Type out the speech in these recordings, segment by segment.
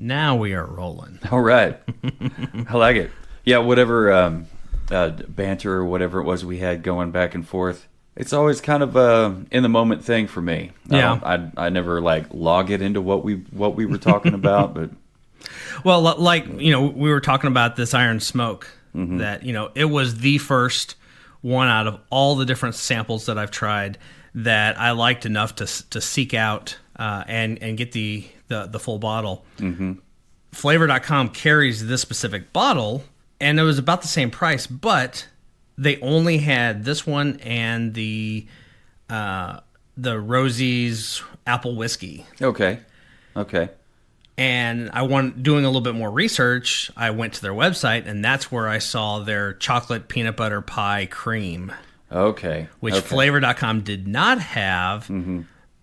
Now we are rolling. All right. I like it. Yeah, whatever banter or whatever it was we had going back and forth, it's always kind of a in the moment thing for me. I never like log it into what we were talking about, but well, like, we were talking about this Iron Smoke, that, it was the first one out of all the different samples that I've tried that I liked enough to seek out and get the full bottle. Flavor.com carries this specific bottle, and it was about the same price, but they only had this one and the Rosie's apple whiskey. Okay. And doing a little bit more research, I went to their website, and that's where I saw their chocolate peanut butter pie cream. Okay. Which Flavor.com did not have,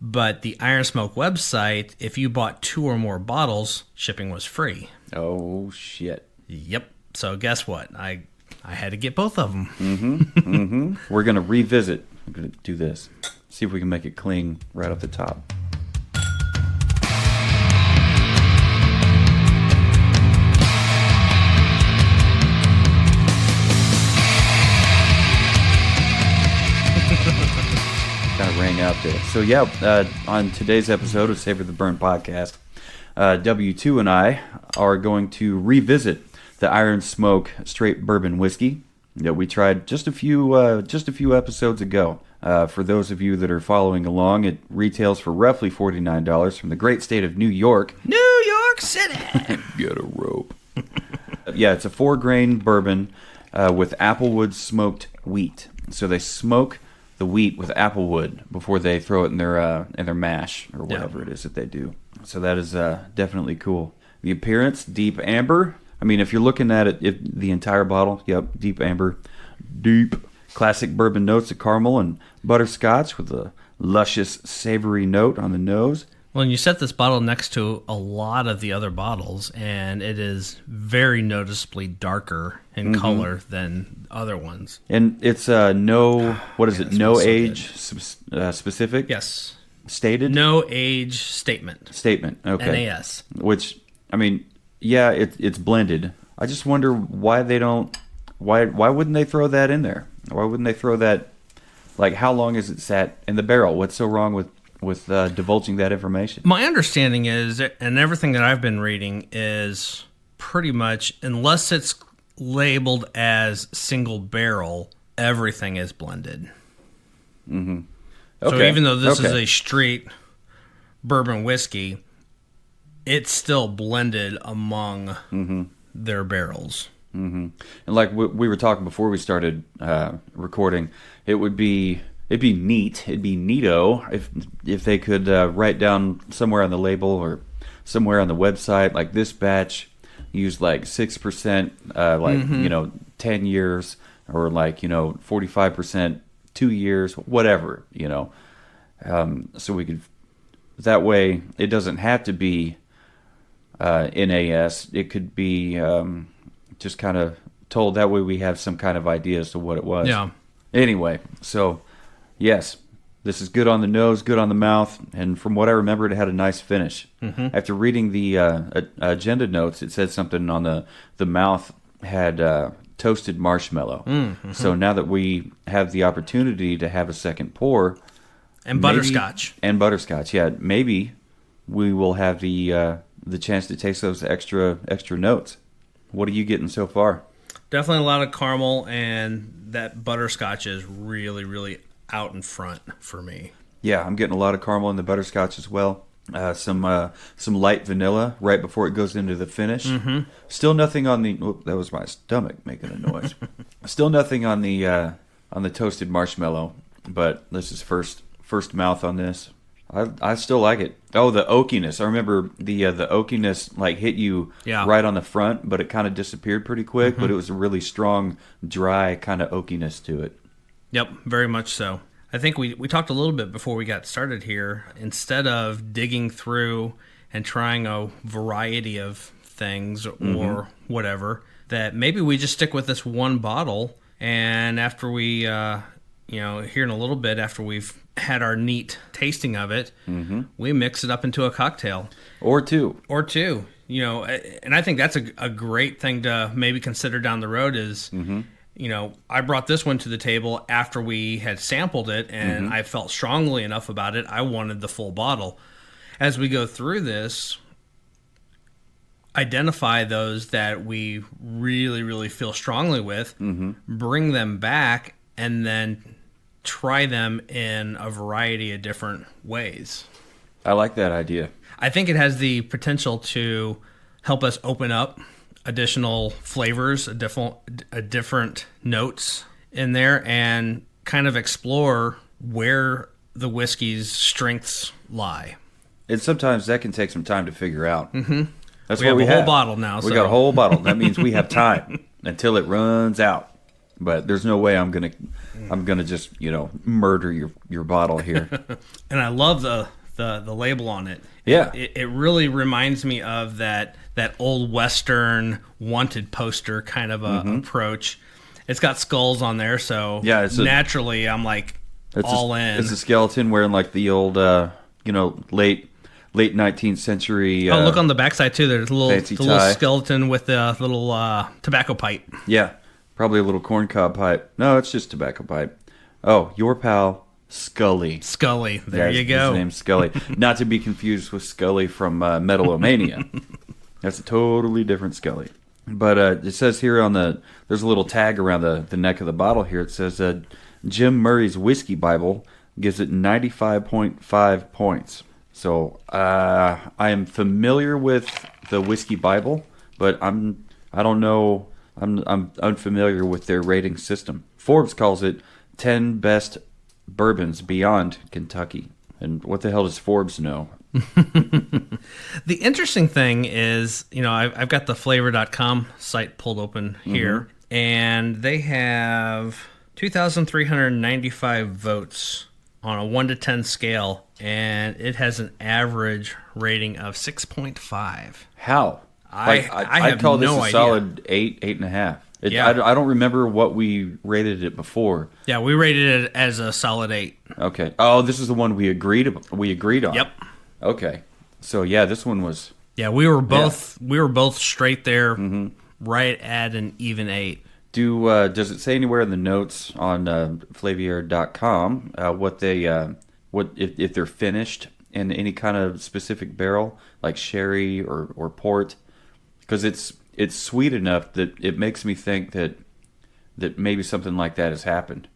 but the Iron Smoke website, if you bought 2 or more bottles, shipping was free. Oh, shit. Yep. So guess what? I had to get both of them. We're going to revisit. We're going to do this. See if we can make it cling right off the top. Kind of rang out there. So yeah, on today's episode of Savor the Burn podcast, W2 and I are going to revisit the Iron Smoke Straight Bourbon Whiskey that we tried just a few episodes ago. For those of you that are following along, it retails for roughly $49 from the great state of New York. New York City! Get a rope. Yeah, it's a 4-grain bourbon with applewood smoked wheat. So they smoke the wheat with applewood before they throw it in their mash or whatever it is that they do. So that is definitely cool. The appearance, deep amber. I mean, if you're looking at it, the entire bottle, yep, deep amber. Deep. Classic bourbon notes of caramel and butterscotch with a luscious, savory note on the nose. Well, and you set this bottle next to a lot of the other bottles, and it is very noticeably darker in color than other ones. And it's no age specific? Yes. Stated? No age statement. Statement, okay. NAS. Which, I mean, yeah, it's blended. I just wonder why they don't, why wouldn't they throw that in there? Why wouldn't they throw that, like, how long is it sat in the barrel? What's so wrong with divulging that information? My understanding is, and everything that I've been reading is pretty much, unless it's labeled as single barrel, everything is blended. Okay. So even though this is a straight bourbon whiskey, it's still blended among their barrels. And like we were talking before we started recording, it'd be neat, it'd be neato if they could write down somewhere on the label or somewhere on the website, like this batch used like 6%, 10 years, or like 45% 2 years, whatever, so we could, that way it doesn't have to be NAS. It could be just kind of told. That way we have some kind of idea as to what it was. Yeah. Anyway, so yes, this is good on the nose, good on the mouth, and from what I remember, it had a nice finish. After reading the agenda notes, it said something on the mouth had toasted marshmallow. So now that we have the opportunity to have a second pour, and butterscotch, yeah, maybe we will have the chance to taste those extra notes. What are you getting so far? Definitely a lot of caramel, and that butterscotch is really, really out in front for me. Yeah, I'm getting a lot of caramel in the butterscotch as well. Some light vanilla right before it goes into the finish. Still nothing on the. That was my stomach making a noise. Still nothing on the toasted marshmallow. But this is first mouth on this. I still like it. Oh, the oakiness. I remember the oakiness like hit you right on the front, but it kind of disappeared pretty quick. But it was a really strong, dry kind of oakiness to it. Yep, very much so. I think we talked a little bit before we got started here. Instead of digging through and trying a variety of things or whatever, that maybe we just stick with this one bottle, and after we, here in a little bit, after we've had our neat tasting of it, we mix it up into a cocktail. Or two. you know, and I think that's a great thing to maybe consider down the road is, you know, I brought this one to the table after we had sampled it, and I felt strongly enough about it. I wanted the full bottle. As we go through this, identify those that we really, really feel strongly with, bring them back, and then try them in a variety of different ways. I like that idea. I think it has the potential to help us open up additional flavors, different notes in there, and kind of explore where the whiskey's strengths lie. And sometimes that can take some time to figure out. That's We what have we a have. whole bottle now. We got a whole bottle. That means we have time until it runs out. But there's no way I'm gonna just, you know, murder your bottle here. And I love the label on it. Yeah. It really reminds me of that old Western wanted poster kind of a approach. It's got skulls on there, so yeah, naturally I'm like all in. It's a skeleton wearing like the old, you know, late 19th century. Look on the backside too. There's a little tie. skeleton with a little tobacco pipe. Yeah, probably a little corncob pipe. No, it's just tobacco pipe. Oh, your pal Scully. Scully. There you go. His name's Scully. Not to be confused with Scully from Metalomania. That's a totally different Scully. But it says here there's a little tag around the neck of the bottle here. It says Jim Murray's Whiskey Bible gives it 95.5 points. So I am familiar with the Whiskey Bible, but I don't know. I'm unfamiliar with their rating system. Forbes calls it 10 best bourbons beyond Kentucky. And what the hell does Forbes know? The interesting thing is, you know, I've got the flavor.com site pulled open here, and they have 2,395 votes on a 1 to 10 scale, and it has an average rating of 6.5. How? I have call this no a idea. solid 8.5. Yeah. I don't remember what we rated it before. Yeah, we rated it as a solid 8. Okay. Oh, this is the one we agreed on. Yep. Okay. So yeah, this one was. Yeah, we were both straight there, right at an even 8. Does it say anywhere in the notes on Flavier.com what if they're finished in any kind of specific barrel, like sherry or port? Because it's sweet enough that it makes me think that maybe something like that has happened.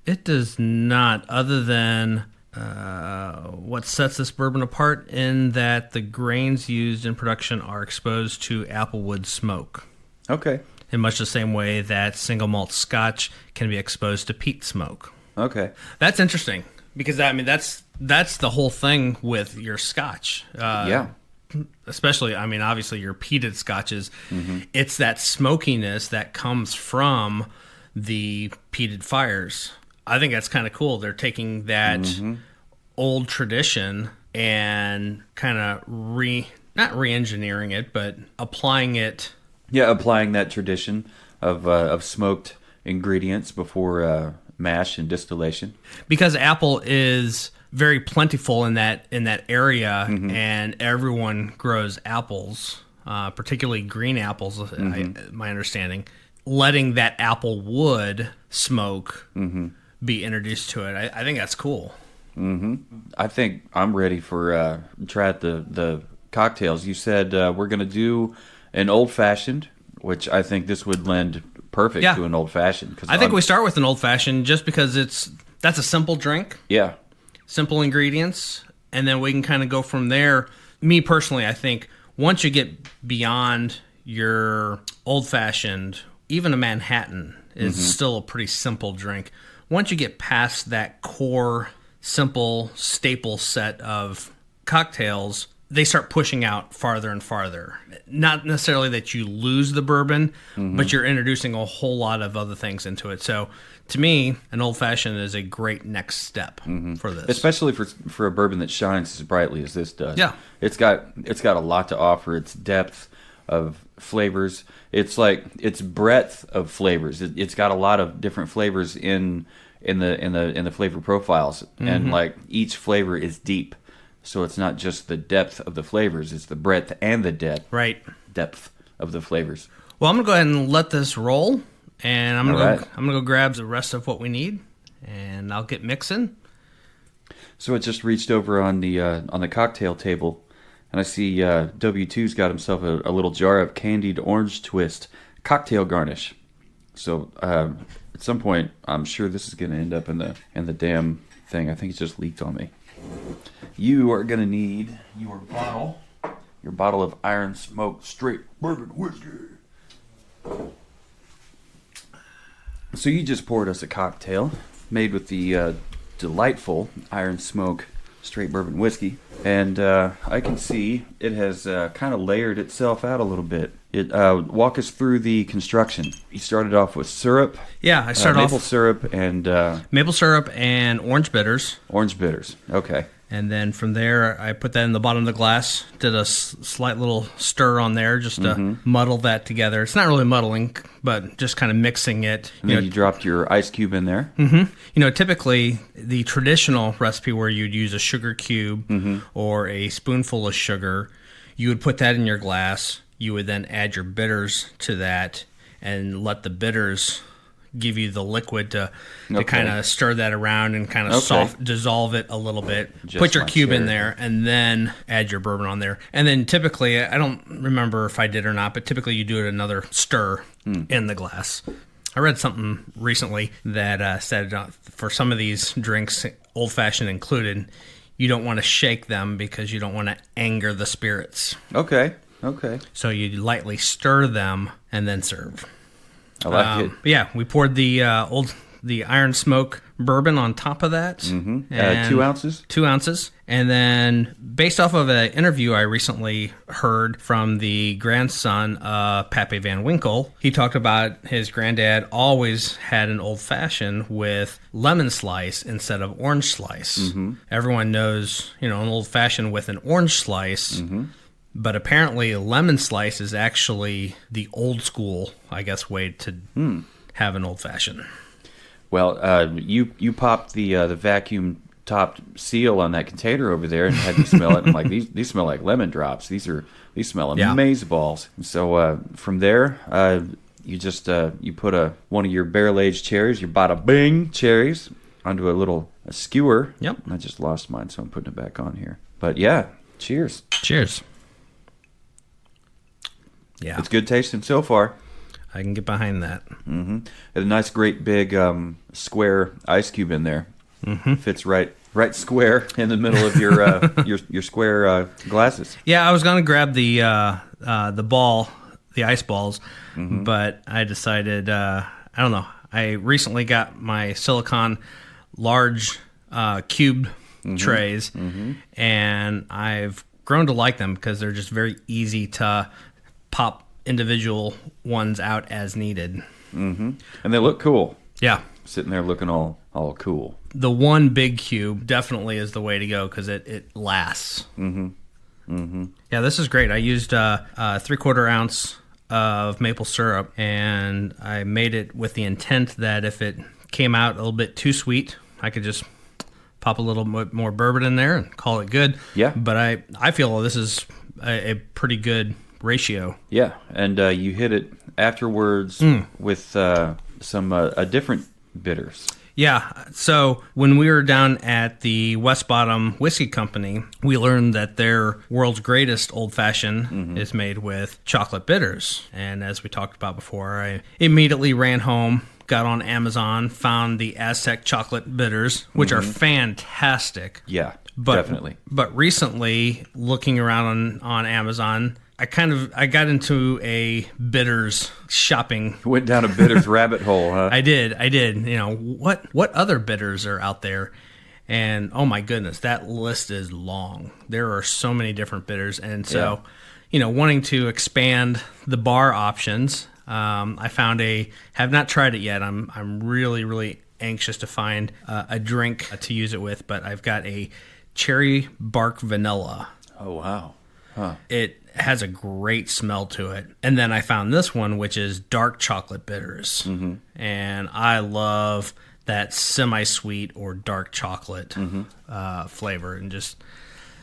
It does not, other than what sets this bourbon apart in that the grains used in production are exposed to applewood smoke. Okay. In much the same way that single malt scotch can be exposed to peat smoke. Okay. That's interesting because I mean that's the whole thing with your scotch. Yeah. Especially, I mean, obviously your peated scotches. It's that smokiness that comes from the peated fires. I think that's kind of cool. They're taking that old tradition and kind of not re-engineering it, but applying it. Yeah, applying that tradition of smoked ingredients before mash and distillation. Because apple is very plentiful in that area, and everyone grows apples, particularly green apples. My understanding, letting that apple wood smoke be introduced to it. I think that's cool. I think I'm ready for try out the cocktails. You said we're going to do an old fashioned, which I think this would lend perfect to an old fashioned. I think we start with an old fashioned just because that's a simple drink. Yeah. Simple ingredients, and then we can kind of go from there. Me personally, I think once you get beyond your old fashioned, even a Manhattan is still a pretty simple drink. Once you get past that core, simple, staple set of cocktails, they start pushing out farther and farther. Not necessarily that you lose the bourbon, but you're introducing a whole lot of other things into it. So to me, an old-fashioned is a great next step for this. Especially for a bourbon that shines as brightly as this does. Yeah. It's got a lot to offer. Its depth of flavors. It's like its breadth of flavors. It's got a lot of different flavors in the flavor profiles, and like each flavor is deep. So it's not just the depth of the flavors; it's the breadth and the Right. depth of the flavors. Well, I'm gonna go ahead and let this roll, and I'm All gonna right. I'm gonna go grab the rest of what we need, and I'll get mixing. So it just reached over on the cocktail table, and I see W2's got himself a little jar of candied orange twist cocktail garnish. So at some point, I'm sure this is going to end up in the damn thing. I think it's just leaked on me. You are going to need your bottle of Iron Smoke straight bourbon whiskey. So you just poured us a cocktail made with the delightful Iron Smoke straight bourbon whiskey, and I can see it has kind of layered itself out a little bit. Walk us through the construction. You started off with syrup. Yeah, I started maple off syrup and maple syrup and orange bitters. orange bitters. Okay. And then from there, I put that in the bottom of the glass, did a slight little stir on there just to muddle that together. It's not really muddling, but just kind of mixing it. And then you dropped your ice cube in there. Typically, the traditional recipe where you'd use a sugar cube or a spoonful of sugar, you would put that in your glass. You would then add your bitters to that and let the bitters give you the liquid to kind of stir that around and kind of dissolve it a little bit. Put your cube in there and then add your bourbon on there. And then typically, I don't remember if I did or not, but typically you do it another stir in the glass. I read something recently that said for some of these drinks, old-fashioned included, you don't want to shake them because you don't want to anger the spirits. Okay. So you lightly stir them and then serve. I like it. Yeah, we poured the Iron Smoke bourbon on top of that. And 2 ounces? 2 ounces. And then, based off of an interview I recently heard from the grandson of Pappy Van Winkle, he talked about his granddad always had an old-fashioned with lemon slice instead of orange slice. Everyone knows, an old-fashioned with an orange slice. But apparently, lemon slice is actually the old school, I guess, way to have an old fashioned. Well, you popped the vacuum topped seal on that container over there and had me smell it. I'm like, these smell like lemon drops. These smell amazeballs. So from there, you just you put one of your barrel aged cherries, your Bada Bing cherries, onto a skewer. Yep. I just lost mine, so I'm putting it back on here. But yeah, cheers. Cheers. Yeah, it's good tasting so far. I can get behind that. And a nice, great, big square ice cube in there. Fits right square in the middle of your square glasses. Yeah, I was gonna grab the ice balls, but I decided I don't know. I recently got my silicone large cube trays, and I've grown to like them because they're just very easy to pop individual ones out as needed. And they look cool. Yeah. Sitting there looking all cool. The one big cube definitely is the way to go because it lasts. Yeah, this is great. I used a 3/4 ounce of maple syrup, and I made it with the intent that if it came out a little bit too sweet, I could just pop a little more bourbon in there and call it good. Yeah. But I feel this is a pretty good ratio. Yeah, and you hit it afterwards with some different bitters. Yeah, so when we were down at the West Bottom Whiskey Company, we learned that their world's greatest old-fashioned is made with chocolate bitters. And as we talked about before, I immediately ran home, got on Amazon, found the Aztec chocolate bitters, which are fantastic. Yeah, definitely. But recently, looking around on Amazon, I got into a bitters shopping. Went down a bitters rabbit hole, huh? I did. What other bitters are out there? And oh my goodness, that list is long. There are so many different bitters, and so wanting to expand the bar options, I found have not tried it yet. I'm really, really anxious to find a drink to use it with, but I've got a cherry bark vanilla. Oh wow. Huh. It has a great smell to it. And then I found this one, which is dark chocolate bitters. And I love that semi-sweet or dark chocolate flavor. And just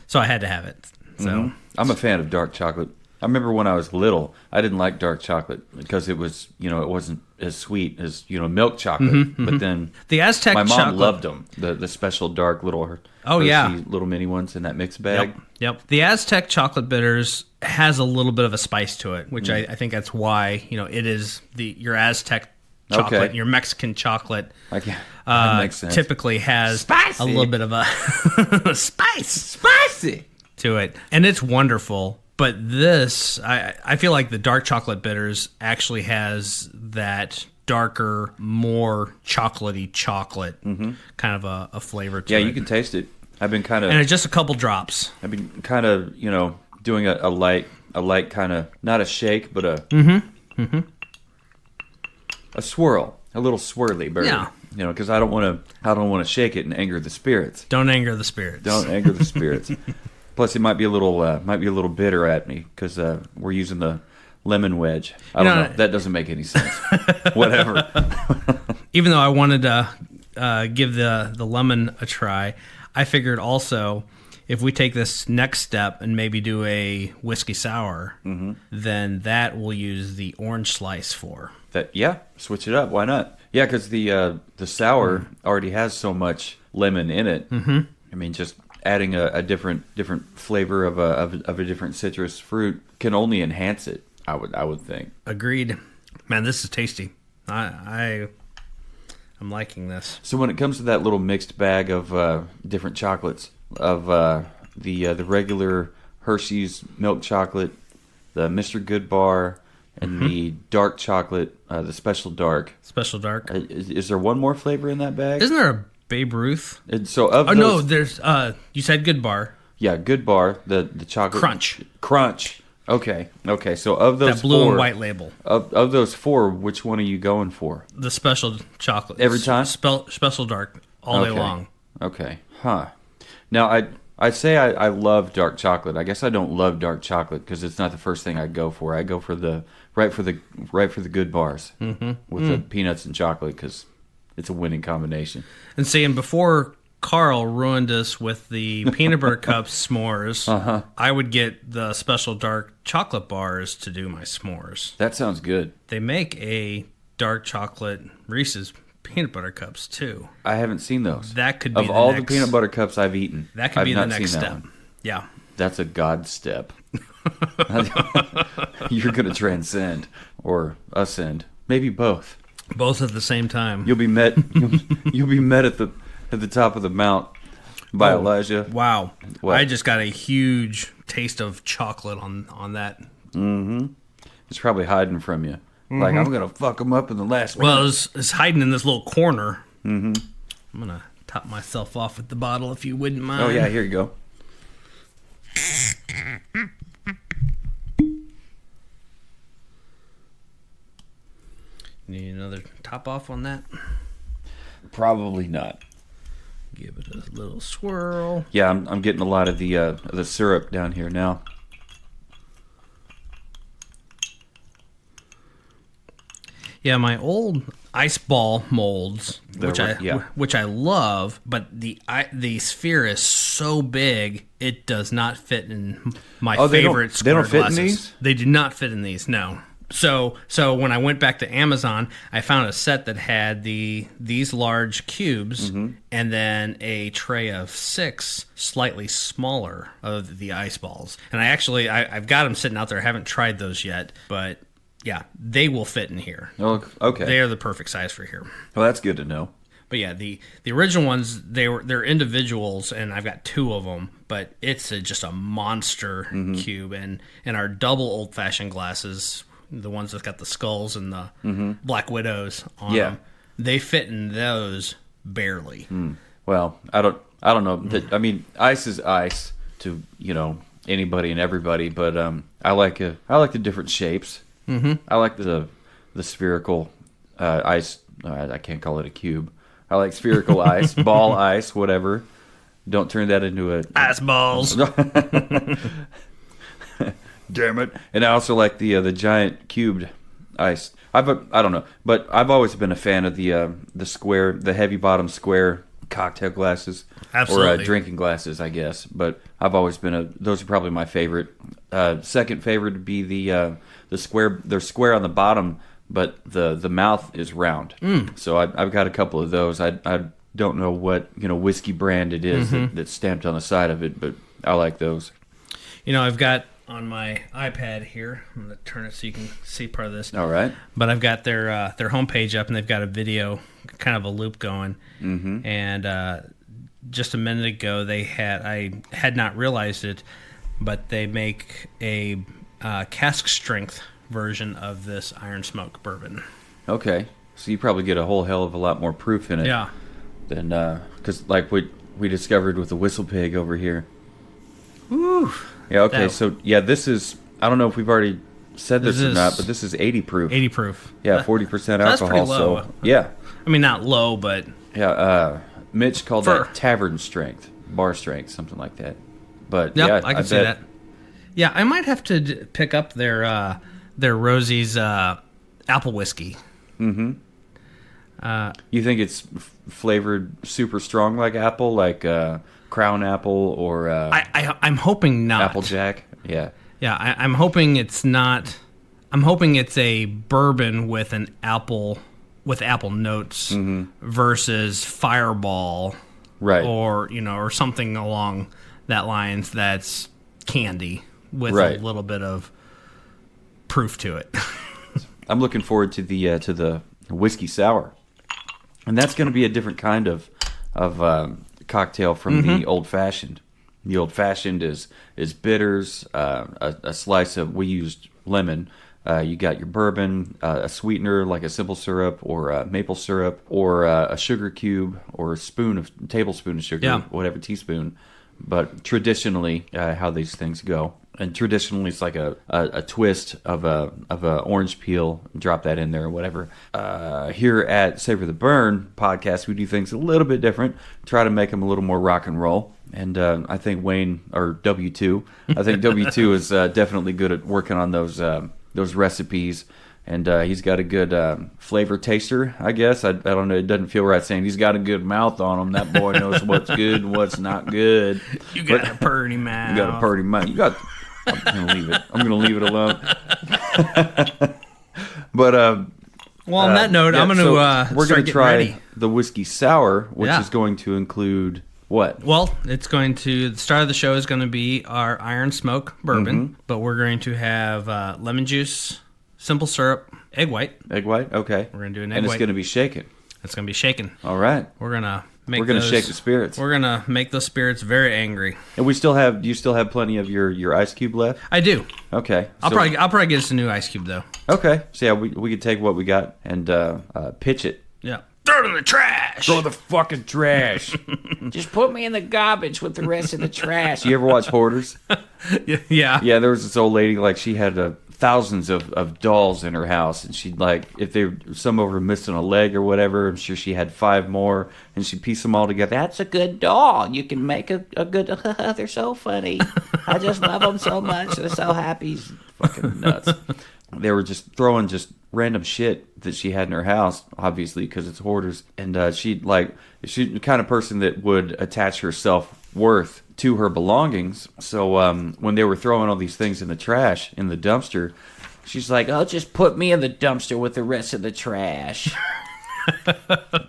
So I had to have it. So I'm a fan of dark chocolate. I remember when I was little, I didn't like dark chocolate because it was, it wasn't as sweet as, milk chocolate. But then the Aztec my mom chocolate loved them, the special dark little yeah, little mini ones in that mixed bag. Yep. The Aztec chocolate bitters has a little bit of a spice to it, which I think that's why, it is your Aztec chocolate, Okay. your Mexican chocolate. That makes sense. Typically has Spicy. a little bit of a spicy to it, and it's wonderful. But this, I feel like the dark chocolate bitters actually has that darker, more chocolatey chocolate kind of a flavor to it. Yeah, you can taste it. I've been kind and of it's just a couple drops. doing a light kind of, not a shake, but a swirl, a little swirly bird. Yeah. Because I don't want to shake it and anger the spirits. Don't anger the spirits. Don't anger the spirits. Plus, it might be a little bitter at me because we're using the lemon wedge. I don't know. That doesn't make any sense. Whatever. Even though I wanted to give the lemon a try, I figured also if we take this next step and maybe do a whiskey sour, then that we'll use the orange slice for. Switch it up. Why not? Yeah, because the sour already has so much lemon in it. I mean, just adding a different flavor of a different citrus fruit can only enhance it. I would think. Agreed. Man, this is tasty. I'm liking this. So when it comes to that little mixed bag of different chocolates, of the regular Hershey's milk chocolate, the Mr. Goodbar, and the dark chocolate, the Special Dark. Special Dark. Is there one more flavor in that bag? Isn't there a Babe Ruth? And so of those, no, there's you said Good Bar. Yeah, Good Bar, the chocolate Crunch. Okay. So of those that blue four, and white label. Of those four, which one are you going for? The special chocolate. Every time? Special Dark all day long. Okay. Huh. Now I'd say I love dark chocolate. I guess I don't love dark chocolate because it's not the first thing I go for. I go for the right for the Good Bars with the peanuts and chocolate because it's a winning combination. And seeing before Carl ruined us with the peanut butter cup s'mores, I would get the Special Dark chocolate bars to do my s'mores. That sounds good. They make a dark chocolate Reese's peanut butter cups too. I haven't seen those. That could be of all the peanut butter cups I've eaten. That could be the next step. Yeah. That's a God step. You're going to transcend or ascend. Maybe both. Both at the same time. You'll be met you'll be met at the top of the mount by Elijah. Wow. What? I just got a huge taste of chocolate on that. It's probably hiding from you. Like, I'm going to fuck him up in the last minute. Well, it's hiding in this little corner. I'm going to top myself off with the bottle if you wouldn't mind. Oh, yeah, here you go. Need another top off on that? Probably not. Give it a little swirl. Yeah, I'm getting a lot of the syrup down here now. Yeah, my old ice ball molds, which I love, but the sphere is so big it does not fit in my favorite square They don't fit glasses. in these? They do not fit in these. No. So when I went back to Amazon, I found a set that had these large cubes and then a tray of 6 slightly smaller of the ice balls. And I've got them sitting out there. I haven't tried those yet, but yeah, they will fit in here. Oh, okay. They are the perfect size for here. Well, that's good to know. But yeah, the original ones, they're individuals, and I've got 2 of them. But it's just a monster cube, and our double old fashioned glasses, the ones that got the skulls and the Black Widows on them, they fit in those barely. Well, I don't know. I mean, ice is ice to anybody and everybody, but I like the different shapes. I like the spherical ice. I can't call it a cube. I like spherical ice, ball ice, whatever. Don't turn that into a ice balls. Damn it! And I also like the giant cubed ice. I don't know, but I've always been a fan of the square, the heavy bottom square cocktail glasses. Absolutely. Or drinking glasses, I guess. But I've always been those are probably my favorite. Second favorite would be the square. They're square on the bottom, but the mouth is round. So I've got a couple of those. I don't know what whiskey brand it is that's stamped on the side of it, but I like those. I've got on my iPad here. I'm going to turn it so you can see part of this. All right. But I've got their homepage up, and they've got a video, kind of a loop going. Mm-hmm. And just a minute ago, I had not realized it, but they make a cask strength version of this Iron Smoke Bourbon. Okay. So you probably get a whole hell of a lot more proof in it. Yeah. Than because like what we discovered with the Whistle Pig over here. Woo. Yeah, okay, so, this is, I don't know if we've already said this or not, but this is 80 proof. 80 proof. Yeah, 40% alcohol. That's pretty low. So, yeah. I mean, not low, but... Yeah, Mitch called that tavern strength, bar strength, something like that. But, yep, I can see that. Yeah, I might have to pick up their Rosie's apple whiskey. Mm-hmm. You think it's flavored super strong like apple, like... Crown Apple or I'm hoping not. Applejack, yeah. Yeah, I'm hoping it's not. I'm hoping it's a bourbon with apple notes versus Fireball, right? Or something along that lines that's candy with a little bit of proof to it. I'm looking forward to the whiskey sour, and that's going to be a different kind of cocktail from the old fashioned. The old fashioned is bitters, a slice of, we used lemon. You got your bourbon, a sweetener like a simple syrup or maple syrup, or a sugar cube or a tablespoon of sugar, whatever, teaspoon. But traditionally, how these things go. And traditionally, it's like a twist of a orange peel. Drop that in there or whatever. Here at Savor the Burn podcast, we do things a little bit different. Try to make them a little more rock and roll. And I think Wayne, or W2, I think W2 is definitely good at working on those recipes. And he's got a good flavor taster, I guess. I don't know. It doesn't feel right saying he's got a good mouth on him. That boy knows what's good and what's not good. You got a purty mouth. You got a purty mouth. I'm gonna leave it. I'm gonna leave it alone. But well, on that note, I'm gonna we're gonna try the whiskey sour, which is going to include what? Well, the start of the show is going to be our Iron Smoke Bourbon, but we're going to have lemon juice, simple syrup, egg white. Egg white, okay. We're gonna do an egg white, and it's gonna be shaken. It's gonna be shaken. All right. We're gonna shake the spirits. We're gonna make those spirits very angry. And do you still have plenty of your ice cube left? I do. Okay. I'll probably get us a new ice cube though. Okay. So yeah, we could take what we got and pitch it. Yeah. Throw it in the trash. Throw the fucking trash. Just put me in the garbage with the rest of the trash. You ever watch Hoarders? Yeah. Yeah, there was this old lady, like, she had thousands of dolls in her house, and she'd, like, if some of them were missing a leg or whatever, I'm sure she had 5 more, and she'd piece them all together. That's a good doll. You can make a good... They're so funny. I just love them so much. They're so happy. Fucking nuts. They were just throwing just random shit that she had in her house, obviously, because it's Hoarders. And she's the kind of person that would attach her self-worth to her belongings. So when they were throwing all these things in the trash, in the dumpster, she's like, oh, just put me in the dumpster with the rest of the trash.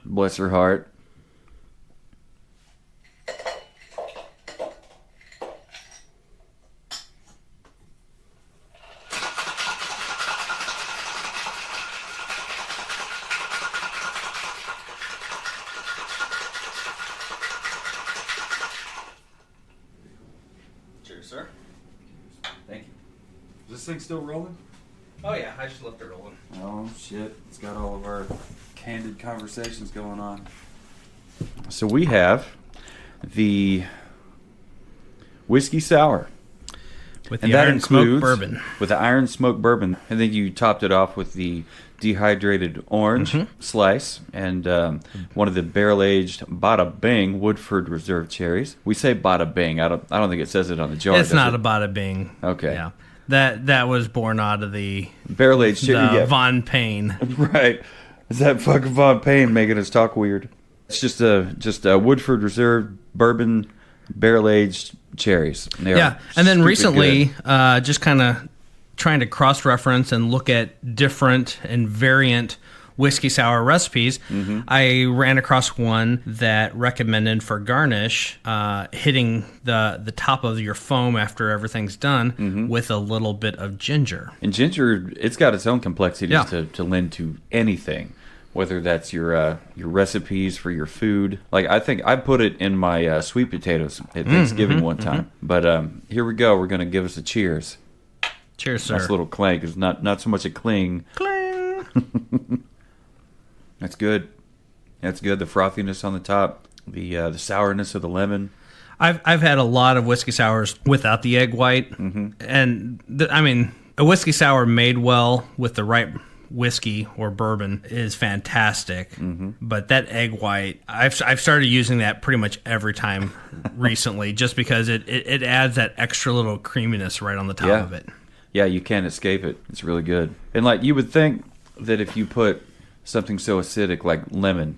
Bless her heart. Sir. Thank you. Is this thing still rolling? Oh yeah, I just left it rolling. Oh shit, it's got all of our candid conversations going on. So we have the whiskey sour. With the Iron Smoke Bourbon. With the Iron Smoke Bourbon. And then you topped it off with the dehydrated orange slice and one of the barrel-aged Bada Bing Woodford Reserve cherries. We say Bada Bing. I don't think it says it on the jar. It's not a Bada Bing. Okay. Yeah. That was born out of the barrel-aged cherry. Von Payne. Right. Is that fucking Von Payne making us talk weird? It's just a Woodford Reserve bourbon barrel aged cherries. Yeah, and then recently, just kind of trying to cross reference and look at different and variant whiskey sour recipes, I ran across one that recommended for garnish, hitting the top of your foam after everything's done with a little bit of ginger. And ginger, it's got its own complexities to lend to anything, whether that's your recipes for your food. Like I think I put it in my sweet potatoes at Thanksgiving one time. But here we go. We're going to give us a cheers. Cheers, sir. Nice little clank. It's not so much a cling. Cling. That's good. That's good. The frothiness on the top, the sourness of the lemon. I've had a lot of whiskey sours without the egg white, and I mean, a whiskey sour made well with the right whiskey or bourbon is fantastic. But that egg white, I've started using that pretty much every time recently, just because it adds that extra little creaminess right on the top of it. Yeah, you can't escape it. It's really good. And like you would think that if you put something so acidic like lemon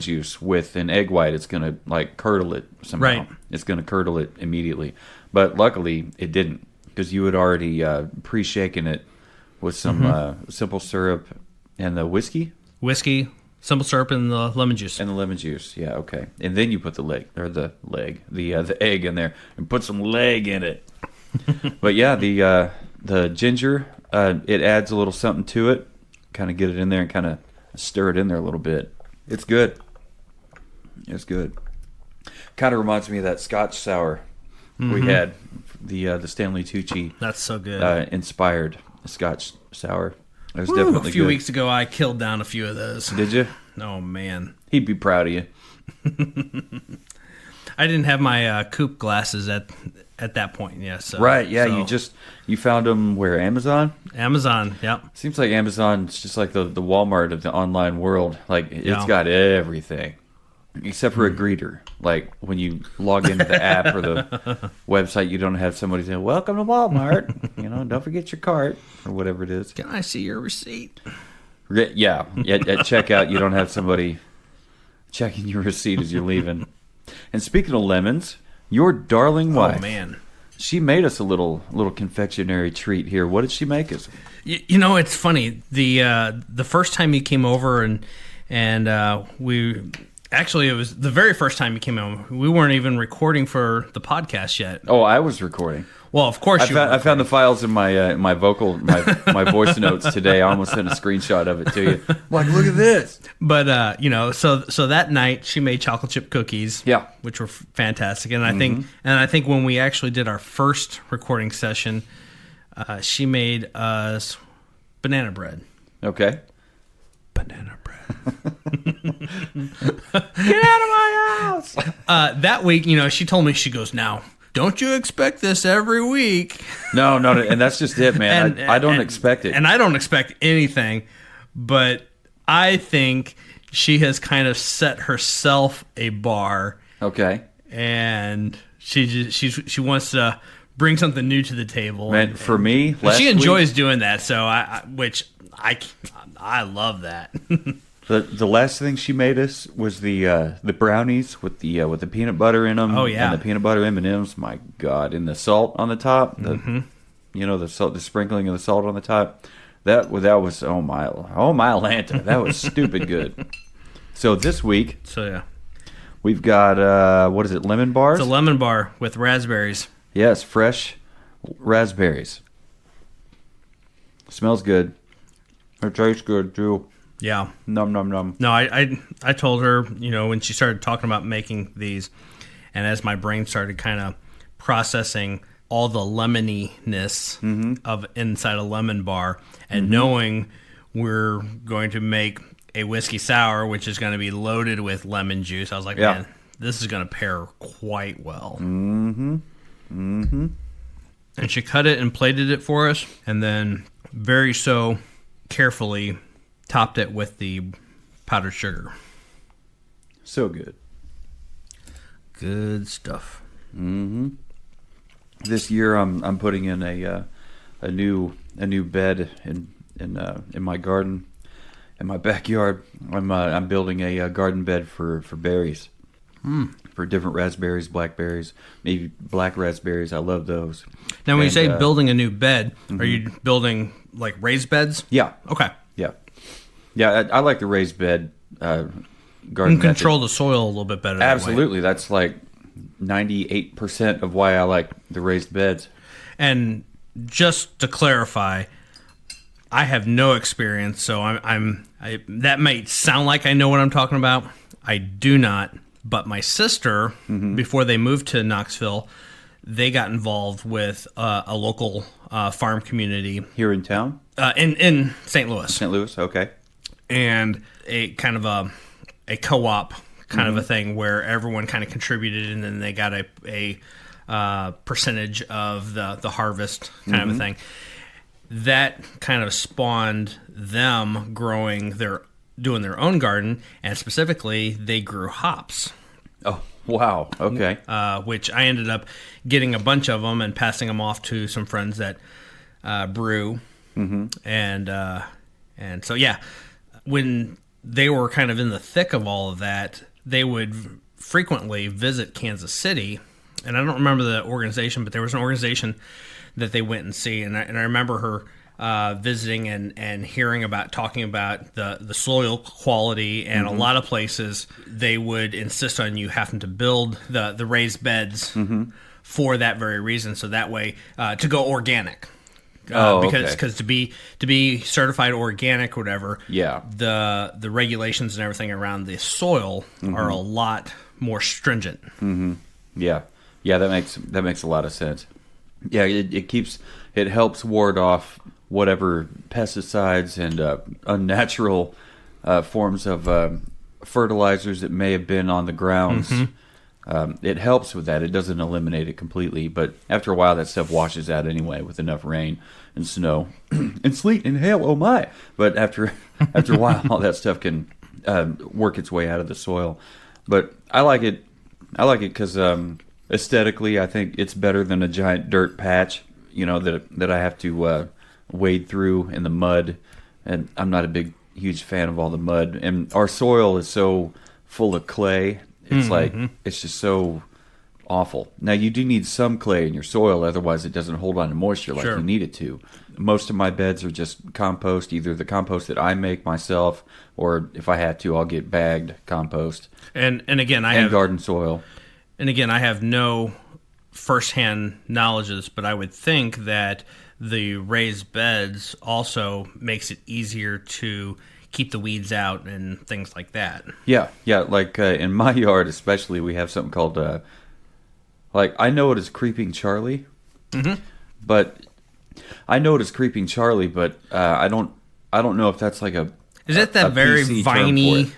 juice with an egg white, it's going to like curdle it somehow. Right. It's going to curdle it immediately. But luckily it didn't, because you had already pre-shaken it with some simple syrup and the whiskey. Whiskey, simple syrup, and the lemon juice. And the lemon juice, yeah, okay. And then you put the egg in there and put some leg in it. But yeah, the ginger, it adds a little something to it. Kind of get it in there and kind of stir it in there a little bit. It's good. It's good. Kind of reminds me of that Scotch sour we had, the Stanley Tucci. That's so good. Inspired Scotch sour. It was definitely good. A few weeks ago, I killed down a few of those. Did you? Oh, man. He'd be proud of you. I didn't have my coupe glasses at that point. Yeah. So, right. Yeah. So. You found them where? Amazon? Amazon. Yep. Seems like Amazon's just like the Walmart of the online world. Like it's got everything except for a greeter. Like when you log into the app or the website, you don't have somebody saying, "Welcome to Walmart." Don't forget your cart or whatever it is. Can I see your receipt? Yeah. At checkout, you don't have somebody checking your receipt as you're leaving. And speaking of lemons, your darling wife. Oh, man. She made us a little confectionery treat here. What did she make us? It's funny. The first time you came over and we actually, it was the very first time you came over. We weren't even recording for the podcast yet. Oh, I was recording. Well, of course I found the files in my my voice notes today. I almost sent a screenshot of it to you. I'm like, look at this. But so that night she made chocolate chip cookies, which were fantastic. And I think when we actually did our first recording session, she made us banana bread. Okay. Banana bread. Get out of my house. That week, she told me, she goes, "Now, don't you expect this every week?" No, and that's just it, man. I don't expect it. And I don't expect anything, but I think she has kind of set herself a bar. Okay. And she wants to bring something new to the table. Man, for me, she enjoys doing that, so I love that. The last thing she made us was the brownies with the peanut butter in them. Oh yeah, and the peanut butter M&Ms. My God, and the salt on the top. The salt, the sprinkling of the salt on the top. That was oh my Atlanta. That was stupid good. So this week, we've got what is it? Lemon bars. It's a lemon bar with raspberries. Yes, fresh raspberries. Smells good. It tastes good too. Yeah. Num num num. No, I told her, when she started talking about making these, and as my brain started kind of processing all the lemoniness of inside a lemon bar, and knowing we're going to make a whiskey sour, which is going to be loaded with lemon juice, I was like, man, this is going to pair quite well. And she cut it and plated it for us, and then very carefully topped it with the powdered sugar. So good. Good stuff. This year I'm putting in a new bed in my garden, in my backyard. I'm building a garden bed for berries. For different raspberries, blackberries, maybe black raspberries. I love those. Now, when you say building a new bed, are you building like raised beds? Yeah. Okay. Yeah. Yeah, I like the raised bed garden. You can control the soil a little bit better. Absolutely. That's like 98% of why I like the raised beds. And just to clarify, I have no experience, so that might sound like I know what I'm talking about. I do not. But my sister, before they moved to Knoxville, they got involved with a local farm community Here in town? In St. Louis. St. Louis, okay. And a kind of a co-op kind of a thing where everyone kind of contributed, and then they got a percentage of the harvest kind of a thing. That kind of spawned them doing their own garden, and specifically they grew hops. Oh, wow. Okay. Which I ended up getting a bunch of them and passing them off to some friends that brew. And so, yeah, when they were kind of in the thick of all of that, they would frequently visit Kansas City. And I don't remember the organization, but there was an organization that they went and see. And I remember her visiting and talking about the soil quality, and a lot of places they would insist on you having to build the raised beds for that very reason, so that way to go organic. Because to be certified organic or whatever, the regulations and everything around the soil are a lot more stringent. Yeah, that makes a lot of sense. Yeah, it helps ward off whatever pesticides and unnatural forms of fertilizers that may have been on the grounds. It helps with that. It doesn't eliminate it completely, but after a while that stuff washes out anyway with enough rain and snow and sleet and hail. Oh my! But after a while, all that stuff can work its way out of the soil. But I like it. I like it because aesthetically, I think it's better than a giant dirt patch. That I have to wade through in the mud, and I'm not a huge fan of all the mud. And our soil is so full of clay. It's it's just so awful. Now, you do need some clay in your soil, otherwise it doesn't hold on to moisture like you need it to. Most of my beds are just compost, either the compost that I make myself, or if I had to, I'll get bagged compost. And again, I have garden soil. And again, I have no firsthand knowledge of this, but I would think that the raised beds also makes it easier to keep the weeds out and things like that. Yeah. Like in my yard, especially, we have something called I know it as Creeping Charlie, but I know it as Creeping Charlie, but I don't know if that's like a. Is it that very viney?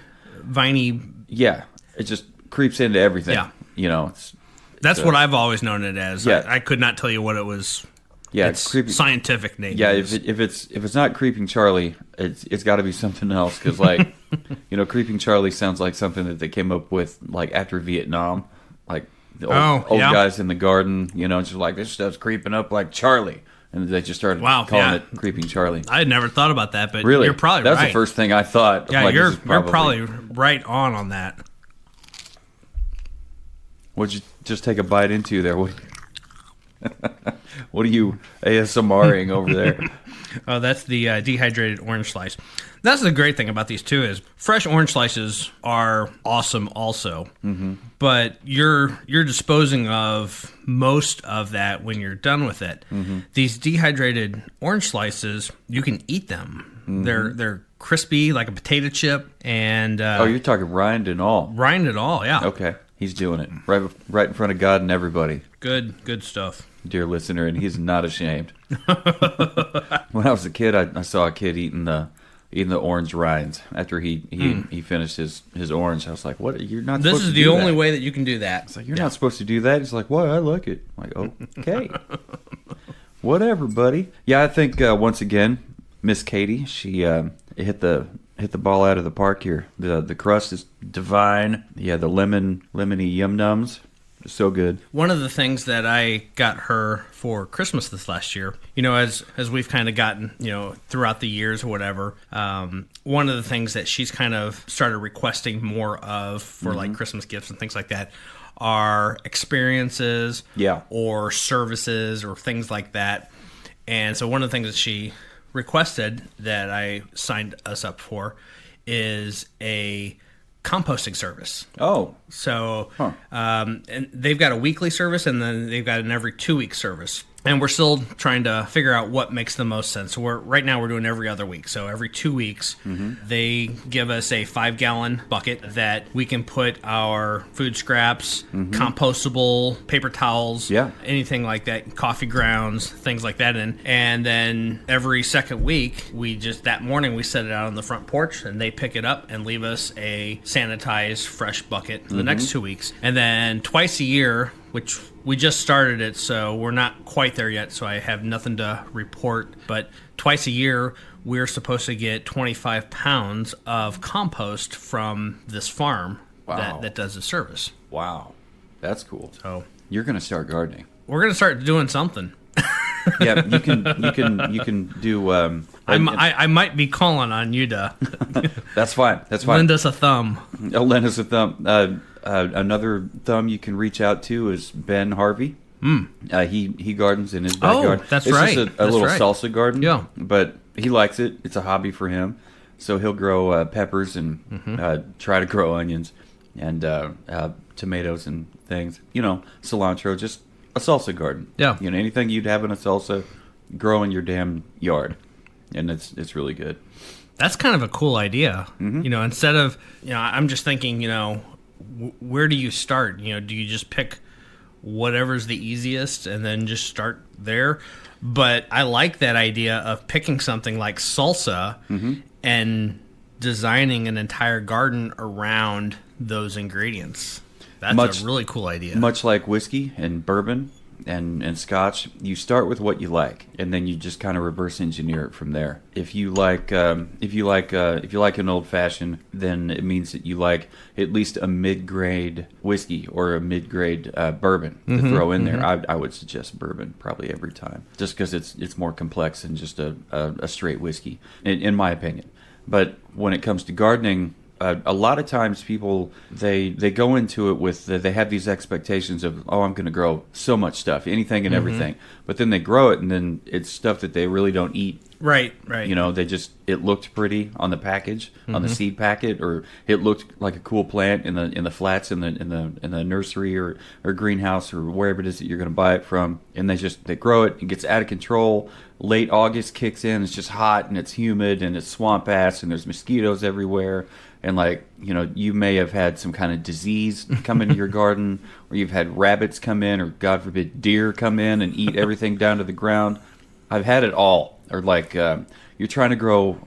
Yeah, it just creeps into everything. Yeah, that's what I've always known it as. Yeah. I could not tell you what it was. Yeah, it's scientific name. Yeah, if it's not Creeping Charlie, it's got to be something else, because Creeping Charlie sounds like something that they came up with after Vietnam, like the old guys in the garden, just like, this stuff's creeping up like Charlie, and they just started calling it Creeping Charlie. I had never thought about that, but really, you're probably that's right. That's the first thing I thought. Yeah, you're probably right on that. What'd you just take a bite into there? What are you ASMRing over there? Oh, that's the dehydrated orange slice. That's the great thing about these too, is fresh orange slices are awesome also. But you're disposing of most of that when you're done with it. These dehydrated orange slices, you can eat them. They're crispy like a potato chip, and you're talking rind and all. Rind and all, yeah. Okay. He's doing it right in front of God and everybody. Good stuff, dear listener, and he's not ashamed. When I was a kid, I saw a kid eating the orange rinds after he finished his orange. I was like, "What? You're not." This is the only way that you can do that. It's like, you're not supposed to do that. He's like, "Why? I like it." I'm like, okay, whatever, buddy. Yeah, I think once again, Miss Katie, she hit the ball out of the park here. The crust is divine. Yeah, the lemony yum nums So good. One of the things that I got her for Christmas this last year, as we've kind of gotten, throughout the years or whatever, one of the things that she's kind of started requesting more of for like Christmas gifts and things like that are experiences or services or things like that. And so one of the things that she requested that I signed us up for is a composting service. Oh. So and they've got a weekly service, and then they've got an every 2-week service. And we're still trying to figure out what makes the most sense. So right now we're doing every other week. So every 2 weeks, they give us a 5-gallon bucket that we can put our food scraps, compostable paper towels, anything like that, coffee grounds, things like that in. And then every second week, that morning we set it out on the front porch, and they pick it up and leave us a sanitized, fresh bucket for the next 2 weeks. And then twice a year, which we just started it, so we're not quite there yet, so I have nothing to report. But twice a year, we're supposed to get 25 pounds of compost from this farm that does the service. Wow. That's cool. So you're going to start gardening. We're going to start doing something. Yeah, you can do. I might be calling on you to. That's fine. That's fine. Lend us a thumb. Lend us a thumb. Another thumb you can reach out to is Ben Harvey. He gardens in his backyard. Oh, that's it's right. Just a little salsa garden. Yeah, but he likes it. It's a hobby for him. So he'll grow peppers and try to grow onions and tomatoes and things. Cilantro. Just a salsa garden. Yeah. Anything you'd have in a salsa, grow in your damn yard, and it's really good. That's kind of a cool idea. Instead of I'm just thinking, where do you start? Do you just pick whatever's the easiest and then just start there? But I like that idea of picking something like salsa and designing an entire garden around those ingredients. That's a really cool idea. Much like whiskey and bourbon and scotch, you start with what you like, and then you just kind of reverse engineer it from there. If you like an old fashioned, then it means that you like at least a mid-grade whiskey or a mid-grade bourbon to throw in there. I would suggest bourbon probably every time, just because it's more complex than just a straight whiskey, in my opinion. But when it comes to gardening, a lot of times people they go into it with they have these expectations of, I'm going to grow so much stuff, anything and everything, but then they grow it and then it's stuff that they really don't eat. Right. It looked pretty on the package, on the seed packet, or it looked like a cool plant in the flats in the nursery or greenhouse or wherever it is that you're going to buy it from, and they grow it. It gets out of control. Late August kicks in. It's just hot and it's humid and it's swamp ass and there's mosquitoes everywhere. And you may have had some kind of disease come into your garden, or you've had rabbits come in, or God forbid deer come in and eat everything down to the ground. I've had it all. Or you're trying to grow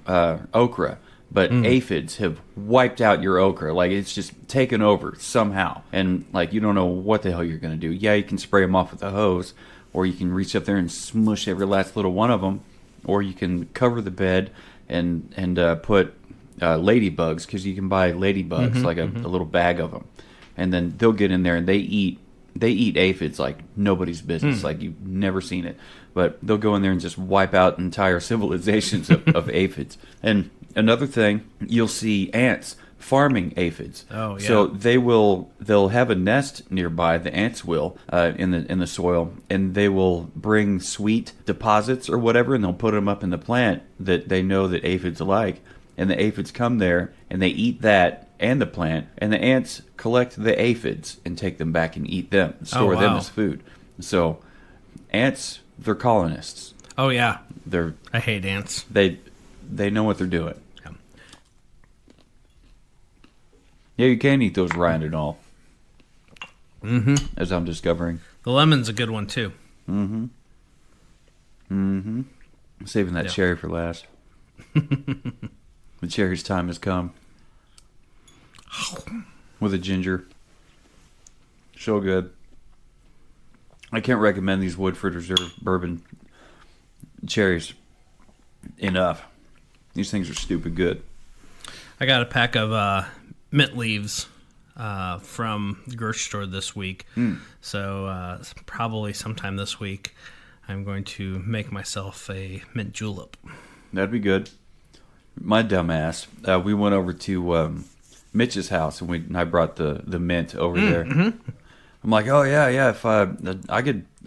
okra, but aphids have wiped out your okra. It's just taken over somehow. And you don't know what the hell you're going to do. Yeah, you can spray them off with a hose, or you can reach up there and smush every last little one of them, or you can cover the bed and put ladybugs, because you can buy ladybugs, a little bag of them, and then they'll get in there and they eat aphids like nobody's business, like you've never seen it. But they'll go in there and just wipe out entire civilizations of aphids. And another thing, you'll see ants farming aphids. Oh, yeah. So they'll have a nest nearby. The ants will in the soil, and they will bring sweet deposits or whatever, and they'll put them up in the plant that they know that aphids like. And the aphids come there, and they eat that and the plant, and the ants collect the aphids and take them back and eat them, store them as food. So ants, they're colonists. Oh, yeah. I hate ants. They know what they're doing. Yeah. Yeah, you can eat those rind and all. As I'm discovering. The lemon's a good one, too. Saving that cherry for last. The cherry's time has come. With a ginger. So good. I can't recommend these Woodford Reserve bourbon cherries enough. These things are stupid good. I got a pack of mint leaves from the grocery store this week. So probably sometime this week, I'm going to make myself a mint julep. That'd be good. My dumbass, we went over to Mitch's house, and I brought the mint over there. Mm-hmm. I'm like, oh yeah, if I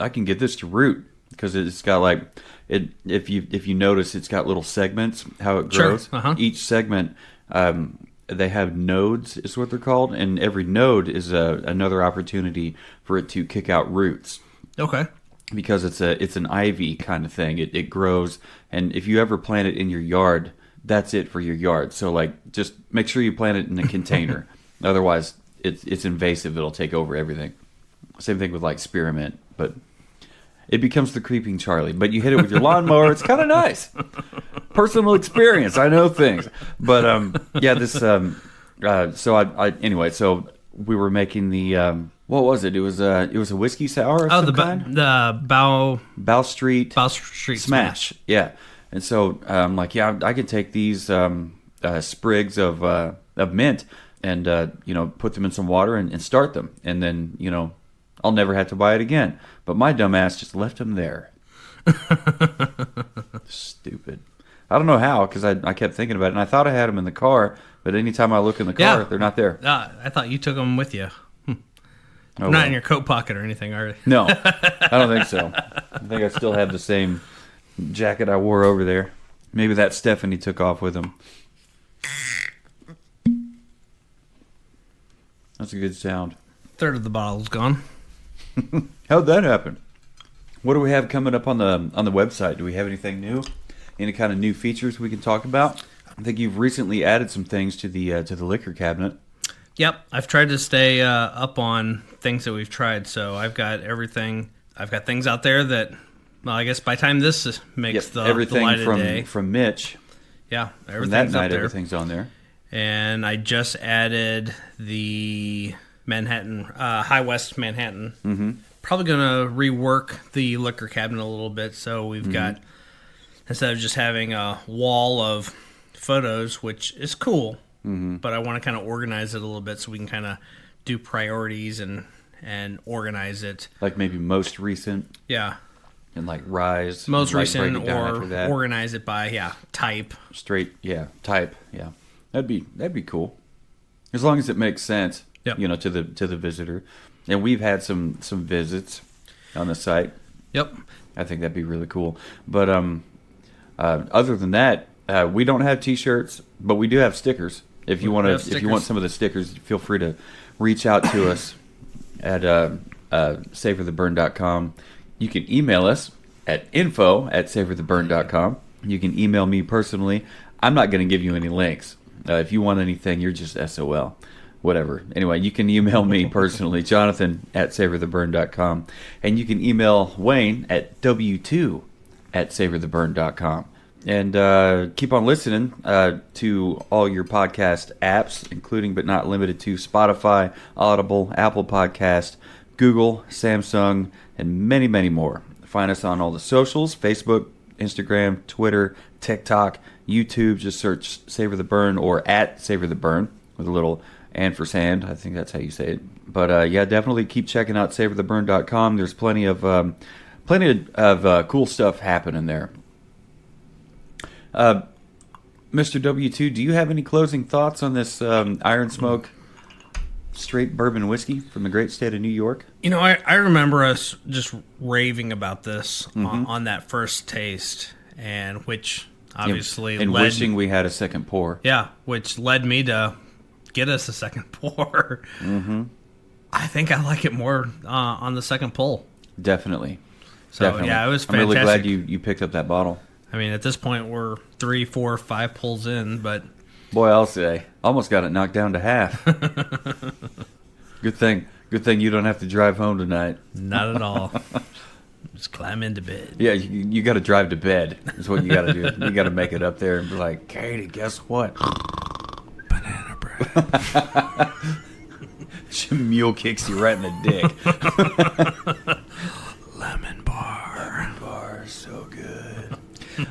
can get this to root, because it's got like it. If you notice, it's got little segments how it grows. Sure. Uh-huh. Each segment, they have nodes, is what they're called, and every node is another opportunity for it to kick out roots. Okay. Because it's an ivy kind of thing. It grows, and if you ever plant it in your yard, that's it for your yard. So like, just make sure you plant it in a container. Otherwise, it's invasive. It'll take over everything. Same thing with like spearmint, but it becomes the creeping Charlie. But you hit it with your lawnmower. It's kind of nice. Personal experience. I know things. But yeah, this. So I anyway. So we were making the. What was it? It was a whiskey sour. Of some kind? The Bow Street Smash. Yeah. And so I'm like, yeah, I could take these sprigs of mint and put them in some water and start them, and then I'll never have to buy it again. But my dumbass just left them there. Stupid. I don't know how, because I kept thinking about it, and I thought I had them in the car, but anytime I look in the car, they're not there. I thought you took them with you. Oh, not in your coat pocket or anything, are they? No, I don't think so. I think I still have the same jacket I wore over there. Maybe that Stephanie took off with him. That's a good sound. Third of the bottle's gone. How'd that happen? What do we have coming up on the website? Do we have anything new? Any kind of new features we can talk about? I think you've recently added some things to the liquor cabinet. Yep, I've tried to stay up on things that we've tried. So I've got everything. I've got things out there that, well, I guess by the time this makes the light of day. From Mitch. Yeah, everything's from that night, up there. Everything's on there. And I just added the Manhattan, High West Manhattan. Mm-hmm. Probably going to rework the liquor cabinet a little bit. So we've got, instead of just having a wall of photos, which is cool, but I want to kind of organize it a little bit so we can kind of do priorities and organize it. Like maybe most recent. Yeah. And like rise. Most recent, or organize it by, type. Straight, type, yeah. That'd be cool. As long as it makes sense, yep. To the visitor. And we've had some visits on the site. Yep. I think that'd be really cool. But other than that, we don't have T-shirts, but we do have stickers. If you want some of the stickers, feel free to reach out to us at savortheburn.com. You can email us at info@savortheburn.com. You can email me personally. I'm not going to give you any links. If you want anything, you're just SOL. Whatever. Anyway, you can email me personally, Jonathan@savortheburn.com. And you can email Wayne at w2@savortheburn.com. And keep on listening to all your podcast apps, including but not limited to Spotify, Audible, Apple Podcast, Google, Samsung, and many, many more. Find us on all the socials, Facebook, Instagram, Twitter, TikTok, YouTube. Just search Savor the Burn or at Savor the Burn with a little ampersand. I think that's how you say it. But definitely keep checking out savortheburn.com. There's plenty of cool stuff happening there. Mr. W2, do you have any closing thoughts on this Iron Smoke straight bourbon whiskey from the great state of New York? I remember us just raving about this on that first taste, and which obviously and wishing we had a second pour. Yeah, which led me to get us a second pour. Mm-hmm. I think I like it more on the second pull. Definitely. So Definitely. Yeah, it was fantastic. I'm really glad you picked up that bottle. I mean, at this point, we're 3, 4, 5 pulls in, but... Boy, I'll say. Almost got it knocked down to half. Good thing you don't have to drive home tonight. Not at all. Just climb into bed. Yeah, you got to drive to bed. That's what you got to do. You got to make it up there and be like, Katie, guess what? Banana bread. Mule kicks you right in the dick. Lemon bar. Lemon bar, so good.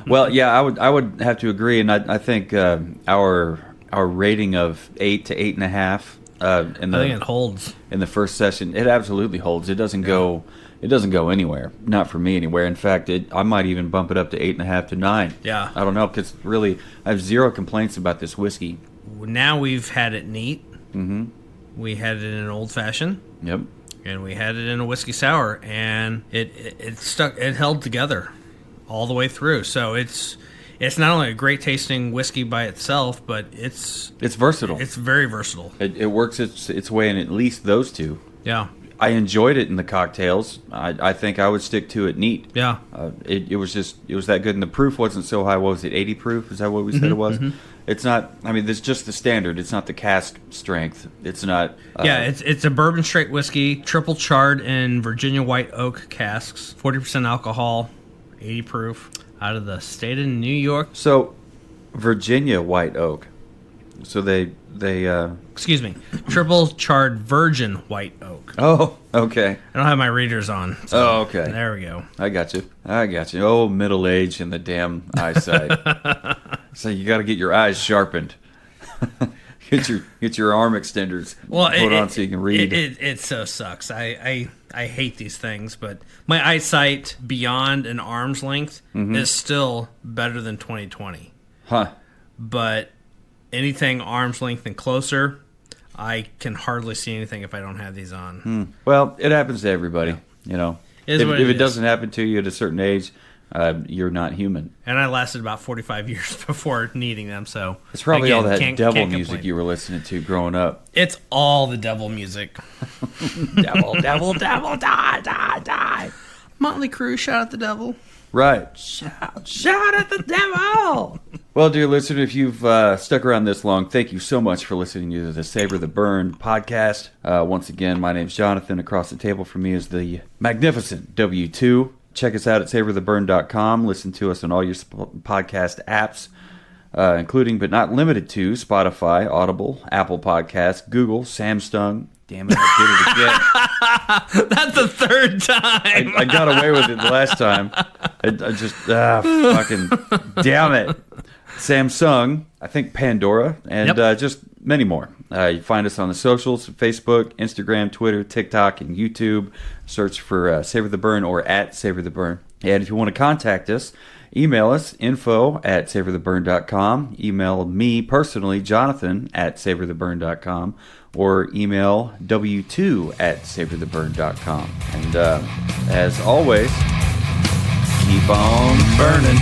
Well, yeah, I would have to agree, and I think our rating of 8 to 8.5 In I think it holds. in the first session. It absolutely holds. It doesn't go. It doesn't go anywhere. Not for me anywhere. In fact, I might even bump it up to 8.5 to 9. Yeah. I don't know, because really, I have zero complaints about this whiskey. Now we've had it neat. Mm-hmm. We had it in an old fashioned. Yep. And we had it in a whiskey sour, and it stuck. It held together all the way through. So it's not only a great tasting whiskey by itself, but it's versatile. It's very versatile. It works its way in at least those two. Yeah. I enjoyed it in the cocktails. I think I would stick to it neat. Yeah. It was that good, and the proof wasn't so high. What was it, 80 proof? Is that what we said it was? Mm-hmm. It's not. I mean, it's just the standard. It's not the cask strength. It's not. It's a bourbon straight whiskey, triple charred in Virginia white oak casks, 40% alcohol, 80 proof, out of the state of New York. So, Virginia white oak. So they excuse me, triple charred virgin white oak. Oh, okay. I don't have my readers on. So oh, okay. There we go. I got you. Oh, middle age and the damn eyesight. So you got to get your eyes sharpened. get your arm extenders put on so you can read. It so sucks. I hate these things, but my eyesight beyond an arm's length is still better than 20/20. Huh. But anything arm's length and closer, I can hardly see anything if I don't have these on. Well, it happens to everybody. You know, if it doesn't happen to you at a certain age, you're not human. And I lasted about 45 years before needing them, so it's probably again, all that devil can't music complain. you were listening to growing up. It's all the devil music. Devil, devil, devil, die, die, die. Motley Crue, shout at the devil. Right. Shout at the devil. Well, dear listener, if you've stuck around this long, thank you so much for listening to the Savor the Burn podcast. Once again, my name's Jonathan. Across the table from me is the magnificent W2. Check us out at savortheburn.com. Listen to us on all your podcast apps, including but not limited to Spotify, Audible, Apple Podcasts, Google, Samsung. Damn it, I did it again. That's the third time. I got away with it the last time. I just, fucking damn it. Samsung, I think Pandora, and just many more. You find us on the socials, Facebook, Instagram, Twitter, TikTok, and YouTube. Search for Savor the Burn or at Savor the Burn. And if you want to contact us, email us, info@savortheburn.com. Email me personally, Jonathan, at savortheburn.com. Or email w2@savortheburn.com. And as always, keep on burning.